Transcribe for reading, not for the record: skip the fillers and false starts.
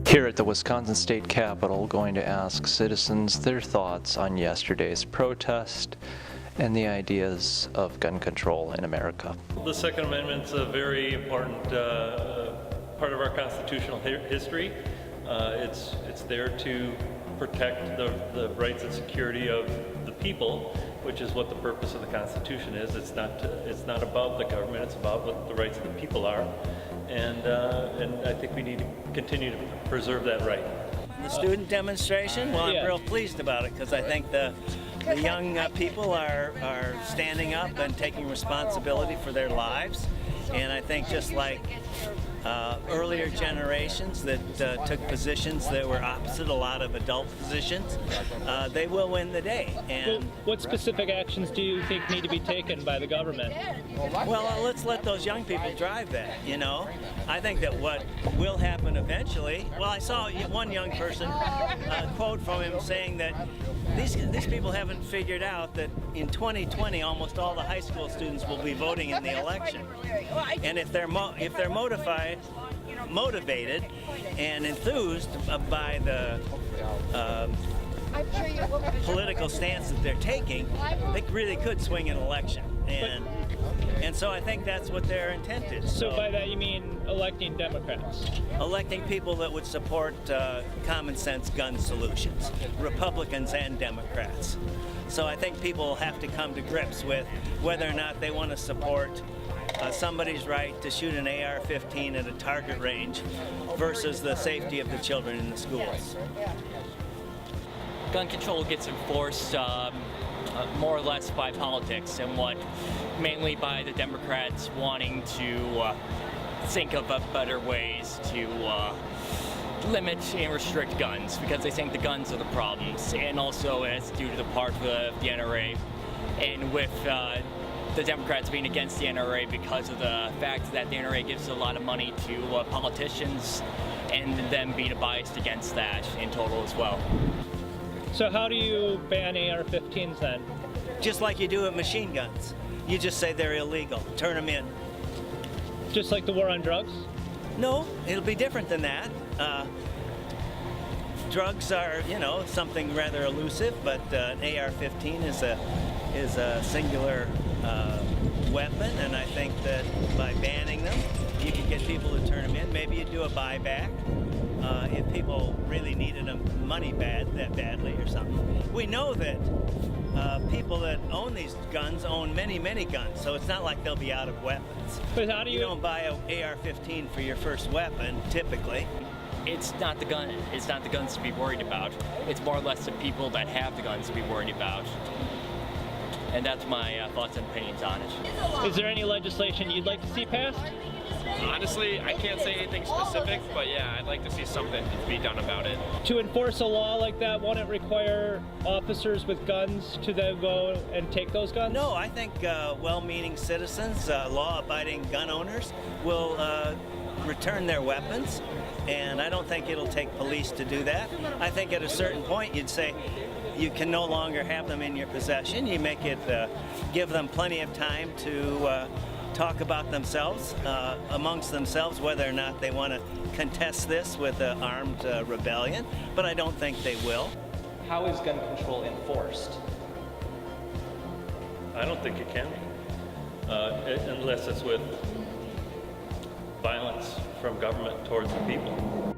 Here at the Wisconsin State Capitol, going to ask citizens their thoughts on yesterday's protest and the ideas of gun control in America. The Second Amendment is a very important part of our constitutional history. It's there to protect the rights and security of the people, which is what the purpose of the Constitution is. It's not about the government, it's about what the rights of the people are. And I think we need to continue to preserve that right. The student demonstration, well, I'm real pleased about it because I think the young people are standing up and taking responsibility for their lives. And I think just like earlier generations that took positions that were opposite a lot of adult positions, they will win the day. And what specific actions do you think need to be taken by the government? well, let's let those young people drive that, you know. I think that what will happen eventually, well, I saw one young person quote from him saying that these people haven't figured out that in 2020 almost all the high school students will be voting in the election. And if they're motivated and enthused by the political stance that they're taking, they really could swing an election. And so I think that's what their intent is. So by that you mean electing Democrats? Electing people that would support common sense gun solutions, Republicans and Democrats. So I think people have to come to grips with whether or not they want to support somebody's right to shoot an AR-15 at a target range versus the safety of the children in the schools. Gun control gets enforced more or less by politics, and mainly by the Democrats wanting to think of better ways to limit and restrict guns because they think the guns are the problems, and also it's due to the part of the NRA, and with the Democrats being against the NRA because of the fact that the NRA gives a lot of money to politicians, and them being biased against that in total as well. So how do you ban AR-15s then? Just like you do with machine guns. You just say they're illegal, turn them in. Just like the war on drugs? No, it'll be different than that. Drugs are, you know, something rather elusive, but an AR-15 is a singular weapon, and I think that by banning them, you can get people to turn them in. Maybe you do a buyback if people really needed them money that badly or something. We know that people that own these guns own many, many guns, so it's not like they'll be out of weapons. But how do You don't buy an AR-15 for your first weapon, typically. It's not the gun. It's not the guns to be worried about. It's more or less the people that have the guns to be worried about. And that's my thoughts and opinions on it. Is there any legislation you'd like to see passed? Honestly, I can't say anything specific, but yeah, I'd like to see something be done about it. To enforce a law like that, won't it require officers with guns to then go and take those guns? No, I think well-meaning citizens, law-abiding gun owners will return their weapons, and I don't think it'll take police to do that. I think at a certain point you'd say you can no longer have them in your possession. You make it, give them plenty of time to talk about themselves, amongst themselves, whether or not they want to contest this with an armed rebellion, but I don't think they will. How is gun control enforced? I don't think it can be, unless it's with violence from government towards the people.